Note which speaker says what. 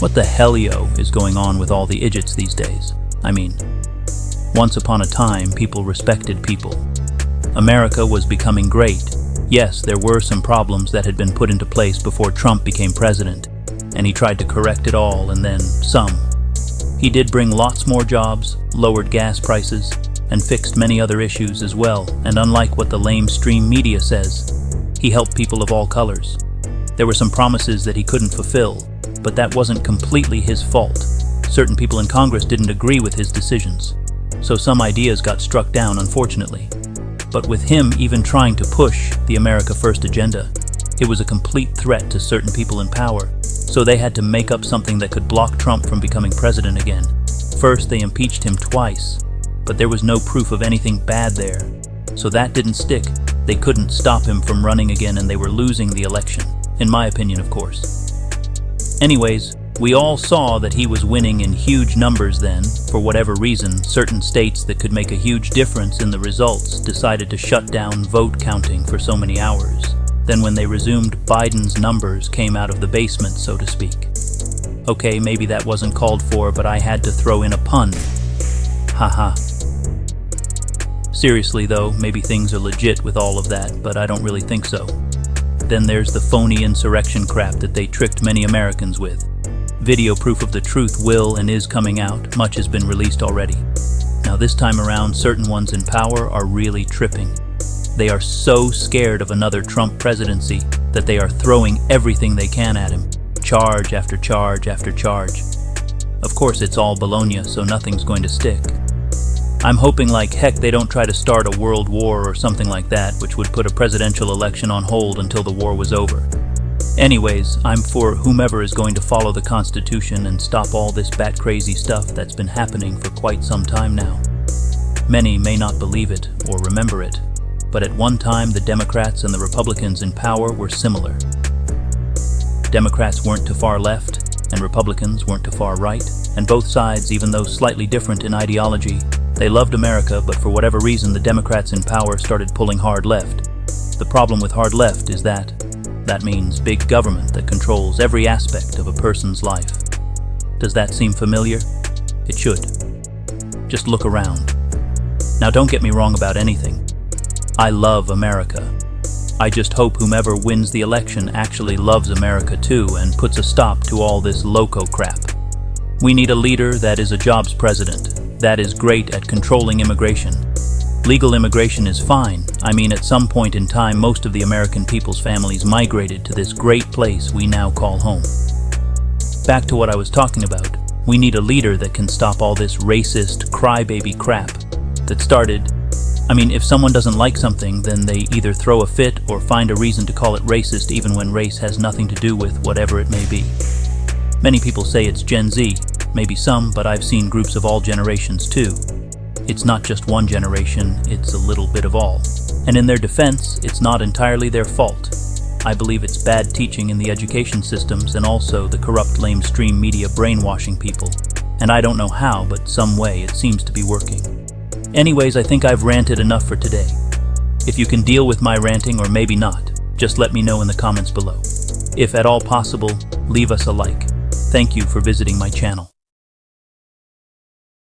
Speaker 1: What the hellio is going on with all the idiots these days? I mean, once upon a time, people respected people. America was becoming great. Yes, there were some problems that had been put into place before Trump became president, and he tried to correct it all, and then some. He did bring lots more jobs, lowered gas prices, and fixed many other issues as well, and unlike what the lamestream media says, he helped people of all colors. There were some promises that he couldn't fulfill, but that wasn't completely his fault. Certain people in Congress didn't agree with his decisions, so some ideas got struck down, unfortunately. But with him even trying to push the America First agenda, it was a complete threat to certain people in power, so they had to make up something that could block Trump from becoming president again. First, they impeached him twice, but there was no proof of anything bad there, so that didn't stick. They couldn't stop him from running again, and they were losing the election, in my opinion, of course. Anyways, we all saw that he was winning in huge numbers then. For whatever reason, certain states that could make a huge difference in the results decided to shut down vote counting for so many hours. Then when they resumed, Biden's numbers came out of the basement, so to speak. Okay, maybe that wasn't called for, but I had to throw in a pun. Haha. Seriously though, maybe things are legit with all of that, but I don't really think so. Then there's the phony insurrection crap that they tricked many Americans with. Video proof of the truth will and is coming out. Much has been released already. Now this time around, certain ones in power are really tripping. They are so scared of another Trump presidency that they are throwing everything they can at him. Charge after charge after charge. Of course, it's all baloney, so nothing's going to stick. I'm hoping like heck they don't try to start a world war or something like that, which would put a presidential election on hold until the war was over. Anyways, I'm for whomever is going to follow the Constitution and stop all this bat-crazy stuff that's been happening for quite some time now. Many may not believe it or remember it, but at one time the Democrats and the Republicans in power were similar. Democrats weren't too far left, and Republicans weren't too far right, and both sides, even though slightly different in ideology, they loved America, but for whatever reason the Democrats in power started pulling hard left. The problem with hard left is that means big government that controls every aspect of a person's life. Does that seem familiar? It should. Just look around. Now don't get me wrong about anything. I love America. I just hope whomever wins the election actually loves America too and puts a stop to all this loco crap. We need a leader that is a jobs president, that is great at controlling immigration. Legal immigration is fine. I mean, at some point in time, most of the American people's families migrated to this great place we now call home. Back to what I was talking about. We need a leader that can stop all this racist, crybaby crap that started. I mean, if someone doesn't like something, then they either throw a fit or find a reason to call it racist, even when race has nothing to do with whatever it may be. Many people say it's Gen Z, maybe some, but I've seen groups of all generations too. It's not just one generation, it's a little bit of all. And in their defense, it's not entirely their fault. I believe it's bad teaching in the education systems and also the corrupt lamestream media brainwashing people. And I don't know how, but some way it seems to be working. Anyways, I think I've ranted enough for today. If you can deal with my ranting or maybe not, just let me know in the comments below. If at all possible, leave us a like. Thank you for visiting my channel.